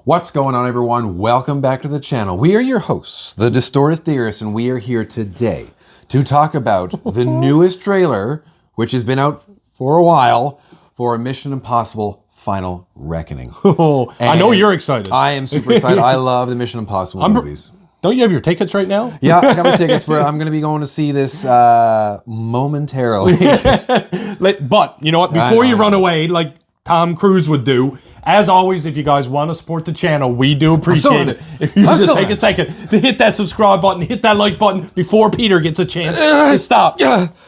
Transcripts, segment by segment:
What's going on, everyone? Welcome back to the channel. We are your hosts, the Distorted Theorists, and we are here today to talk about the newest trailer, which has been out for a while, for Mission Impossible Final Reckoning. I know you're excited. I am super excited. I love the Mission Impossible movies. Don't you have your tickets right now? Yeah, I got my tickets, but I'm going to be going to see this momentarily. But you know what? Before you run away, like Tom Cruise would do, as always, if you guys want to support the channel, we do appreciate it. If you just take a second to hit that subscribe button, hit that like button before Peter gets a chance to stop.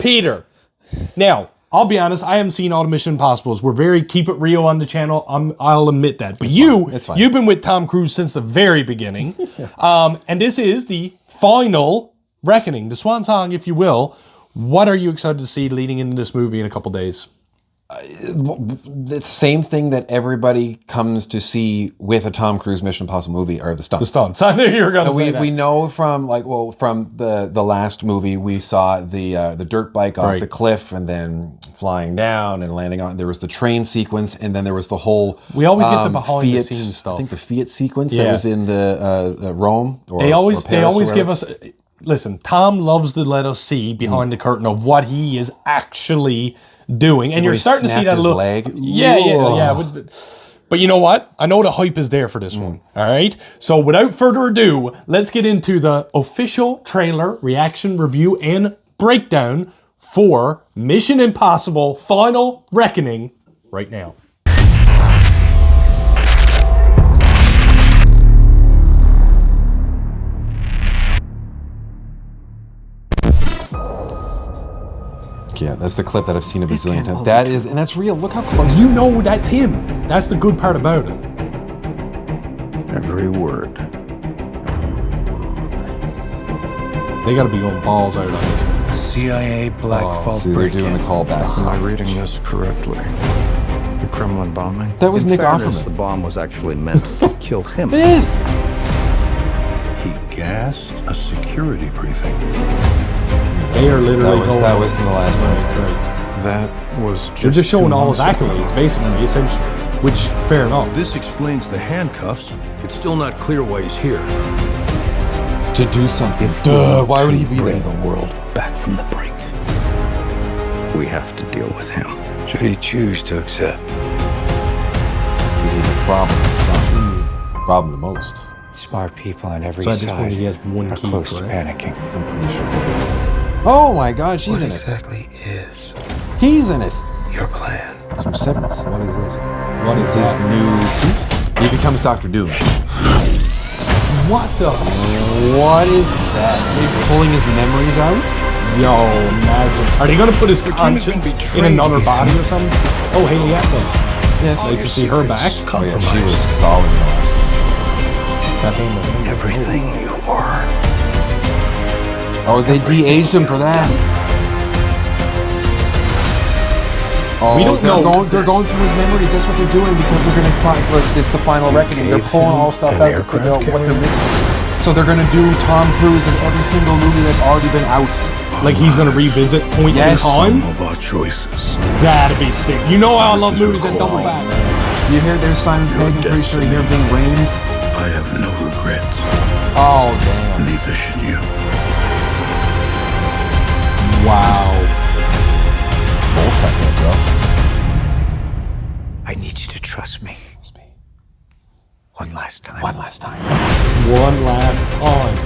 Peter. Now, I'll be honest, I haven't seen all the Mission Impossibles. We're very keep it real on the channel. I'll admit that. But you've been with Tom Cruise since the very beginning. And this is the final reckoning, the swan song, if you will. What are you excited to see leading into this movie in a couple days? The same thing that everybody comes to see with a Tom Cruise Mission Impossible movie are the stunts. The stunts. I knew you were going to say that. We know from from the last movie, we saw the dirt bike off the cliff and then flying down and landing on. There was the train sequence, and then there was the whole. We always get the behind the scenes stuff. I think the Fiat sequence that was in the Rome. They always give us. Listen, Tom loves to let us see behind the curtain of what he is actually doing, and you're starting to see that a little. Leg. Yeah. But you know what? I know the hype is there for this one. All right. So without further ado, let's get into the official trailer reaction, review, and breakdown for Mission Impossible Final Reckoning right now. Yeah, that's the clip that I've seen a bazillion times. That is, and that's real. Look how close. You know that's him. That's the good part about it. Every word. They gotta be going balls out on this one. CIA Black Vault see, they're doing the callbacks. Am I reading this correctly? The Kremlin bombing? That was Nick fairness, Offerman. The bomb was actually meant to kill him. It is! He gassed a security briefing. They are literally that was in the last one. Right. That was just. They're just showing all his 2 months ago. accolades, basically, essentially. Which, fair enough. This explains the handcuffs. It's still not clear why he's here. To do something. Duh, why would he be Bring there? the world back from the brink. We have to deal with him. Should he choose to accept? See, he's a problem. Son. Problem the most. Smart people on every So at this side point he has one are key, close to correct? panicking. I'm pretty sure. Oh my God, she's in it. Exactly is He's in it. your plan? It's from Severance. What is this? What is It's his new suit. He becomes Dr. Doom. What the? What is that? They're pulling his memories out? Yo, imagine. Are they gonna put his conscience in another body or something? Oh, Haley Atwell. Yes. Nice to see her back. Oh yeah, she was solid in the last one. Everything you are. Oh, they de-aged him for that. Oh, We don't know. They're going through his memories. That's what they're doing because they're going to find. Look, it's the final reckoning. They're pulling all stuff out to figure out what they're missing. So they're going to do Tom Cruise in every single movie that's already been out. Like he's gonna revisit points in time. Some of our choices. That'd be sick. You know I love movies that double back. You hear there's Simon Pegg. I'm pretty sure you hear Ving Rhames. I have no regrets. Oh damn! Neither should you. Wow. I need you to trust me. One last time. One last time. One last time.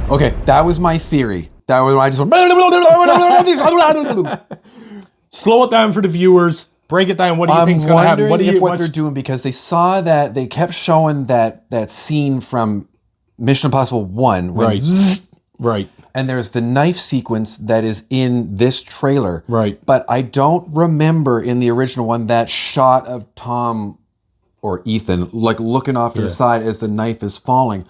Okay, that was my theory. That was I just went. Slow it down for the viewers. Break it down. What do you think's gonna happen? What they're doing, because they saw that they kept showing that scene from Mission Impossible 1. When Right. And there's the knife sequence that is in this trailer. Right. But I don't remember in the original one that shot of Tom or Ethan like looking off to the side as the knife is falling.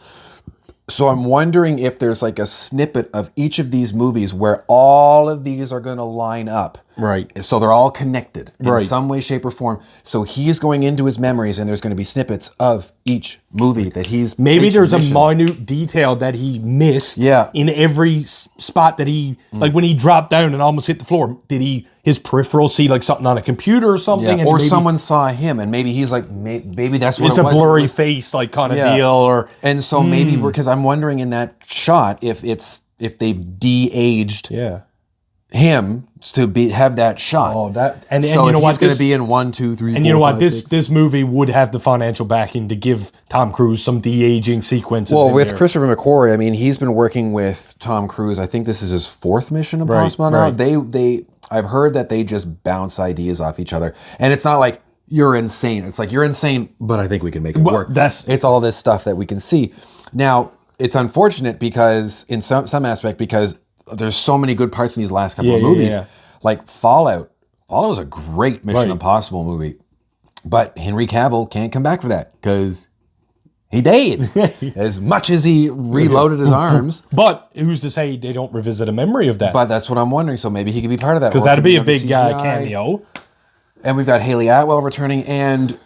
So I'm wondering if there's like a snippet of each of these movies where all of these are going to line up. Right. So they're all connected in Right. some way, shape, or form. So he's going into his memories, and there's going to be snippets of each movie that he's... Maybe each there's mission. a minute detail that he missed Yeah. in every spot that he... Like when he dropped down and almost hit the floor, did his peripheral see like something on a computer or something? Yeah. And Or maybe someone saw him, and maybe he's like, maybe that's what it's it a was. blurry It was- face like kind of Yeah. deal, or... And so maybe because I'm wondering in that shot if they've de-aged Yeah. him to have that shot. Oh, that... And So you know if what? he's going This- to be in 1, 2, 3, 4, And you know what? 5, This 6. this movie would have the financial backing to give Tom Cruise some de-aging sequences. Well, in with there. Christopher McQuarrie, I mean, he's been working with Tom Cruise. I think this is his 4th Mission Impossible now. right. I've heard that they just bounce ideas off each other, and it's not like you're insane. It's like you're insane, but I think we can make it work. It's all this stuff that we can see. Now, it's unfortunate because in some aspect because there's so many good parts in these last couple of movies, like Fallout. Fallout was a great Mission Impossible movie, but Henry Cavill can't come back for that because he died. As much as he reloaded his arms. But who's to say they don't revisit a memory of that? But that's what I'm wondering. So maybe he could be part of that. Because Or it that'd could be a under big CGI. cameo. And we've got Haley Atwell returning, and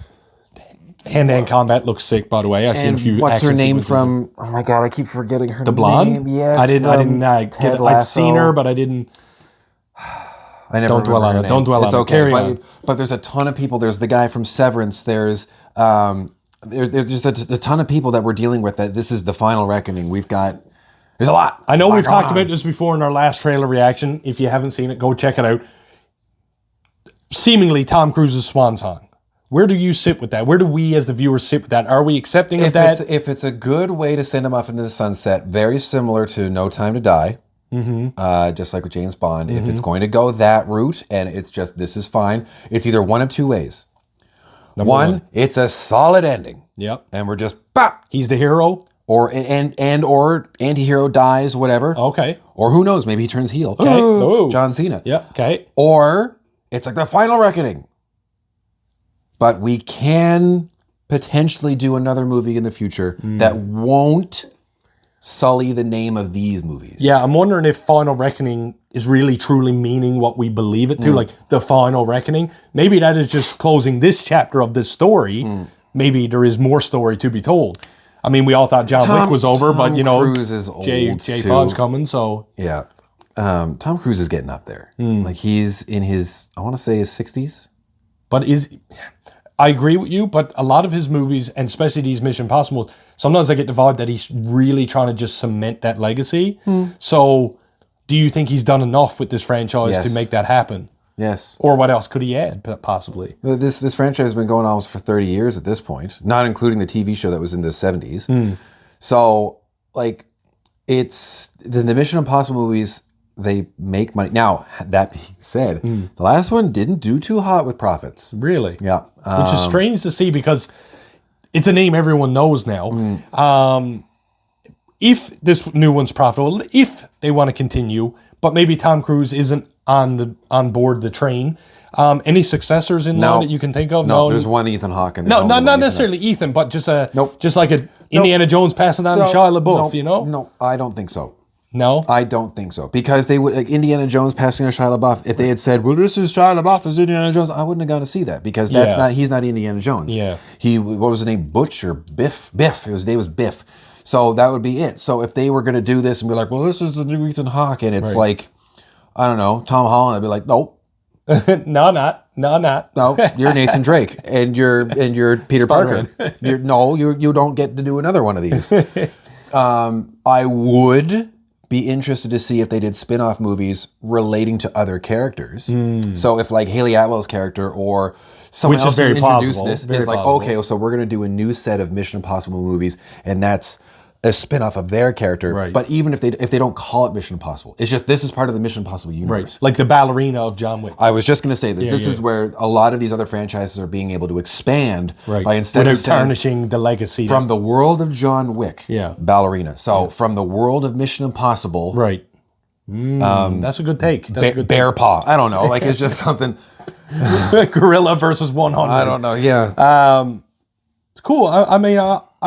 Hand-to-hand combat looks sick, by the way. I've seen a few. what's her action name sequences. from? Oh my god, I keep forgetting her name. The blonde? Yes, I didn't. Ted I'd Lasso. seen her, but I didn't. I never Don't dwell remember on her it. name. Don't dwell it's on it. okay. Carry but, on. but there's a ton of people. There's the guy from Severance. There's just a ton of people that we're dealing with. That this is the final reckoning. There's a lot. I know A lot we've going talked on. about this before in our last trailer reaction. If you haven't seen it, go check it out. Seemingly Tom Cruise's swan song. Where do you sit with that? Where do we as the viewers sit with that? Are we accepting of that? If it's a good way to send him off into the sunset, very similar to No Time to Die, just like with James Bond, if it's going to go that route and it's just, this is fine, it's either one of two ways. Number one. It's a solid ending. Yep. And we're just, bop, He's the hero. or anti-hero dies, whatever. Okay. Or who knows, maybe he turns heel. Okay. Oh. John Cena. Yeah. Okay. Or it's like the final reckoning. But we can potentially do another movie in the future that won't sully the name of these movies. Yeah, I'm wondering if Final Reckoning is really truly meaning what we believe it to, like the Final Reckoning. Maybe that is just closing this chapter of this story. Maybe there is more story to be told. I mean, we all thought John Wick was over, but you know, Cruise is old J5's too. coming, so Yeah. Tom Cruise is getting up there. Like he's in his, I want to say his 60s. but I agree with you, but a lot of his movies, and especially these Mission Impossible, sometimes I get the vibe that he's really trying to just cement that legacy. So, do you think he's done enough with this franchise to Yes. make that happen? Yes. Or what else could he add, possibly? This franchise has been going on for 30 years at this point, not including the TV show that was in the 70s. So, like, it's the Mission Impossible movies, they make money. Now, that being said, the last one didn't do too hot with profits. Really? Yeah. Which is strange to see because it's a name everyone knows now. If this new one's profitable, if they want to continue, but maybe Tom Cruise isn't on board the train. Any successors in line that you can think of? No, there's one Ethan Hawke. And No, not necessarily Ethan, but just Nope. just like a Indiana Jones passing on to Shia LaBeouf, you know? No, I don't think so. No? I don't think so. Because they would, like Indiana Jones passing on Shia LaBeouf, if they had said, well, this is Shia LaBeouf as Indiana Jones, I wouldn't have gone to see that because he's not Indiana Jones. Yeah. What was his name? Butch or Biff? Biff. His name was Biff. So that would be it. So if they were going to do this and be like, well, this is the new Ethan Hawke, and it's like, I don't know, Tom Holland, I'd be like, nope. No, not. No, you're Nathan Drake, and you're Peter Parker. You don't get to do another one of these. I would be interested to see if they did spin-off movies relating to other characters. So if like Haley Atwell's character or someone Which is else who's very introduced plausible, this very is like, plausible. okay, so we're going to do a new set of Mission Impossible movies, and that's a spin-off of their character. Right. But even if they don't call it Mission Impossible, it's just this is part of the Mission Impossible universe. Like the ballerina of John Wick. I was just going to say this. This is where a lot of these other franchises are being able to expand by instead Without of saying, tarnishing the legacy. from the world of John Wick, Yeah. ballerina. So from the world of Mission Impossible, Right. That's a good take. That's a good bear paw. I don't know. Like it's just something. take. Gorilla versus 100. I don't know. Yeah. It's cool. I mean,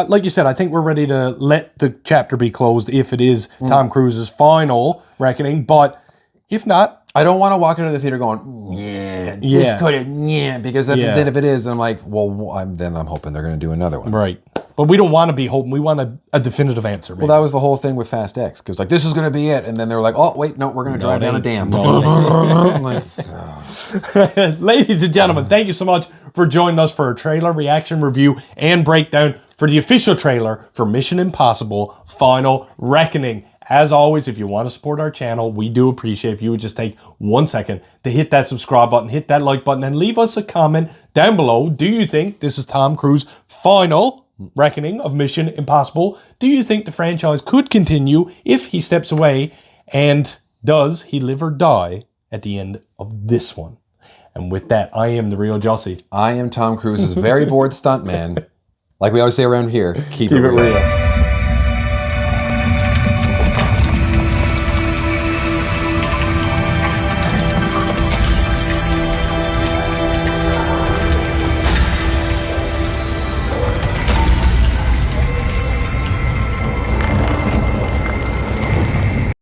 like you said, I think we're ready to let the chapter be closed if it is Tom Cruise's final reckoning. But if not, I don't want to walk out of the theater going, yeah, this could have, yeah, because if it is, I'm like, well, I'm hoping they're going to do another one. Right. But we don't want to be hoping. We want a definitive answer. Maybe. Well, that was the whole thing with Fast X, because like this is going to be it, and then they were like, oh wait, no, we're going to drive down a dam. I'm like, ladies and gentlemen, thank you so much for joining us for a trailer reaction review and breakdown for the official trailer for Mission Impossible: Final Reckoning. As always, if you want to support our channel, we do appreciate if you would just take 1 second to hit that subscribe button, hit that like button, and leave us a comment down below. Do you think this is Tom Cruise's final reckoning of Mission Impossible? Do you think the franchise could continue if he steps away? And does he live or die at the end of this one? And with that, I am the real Jussy. I am Tom Cruise's very bored stuntman. Like we always say around here, keep it real.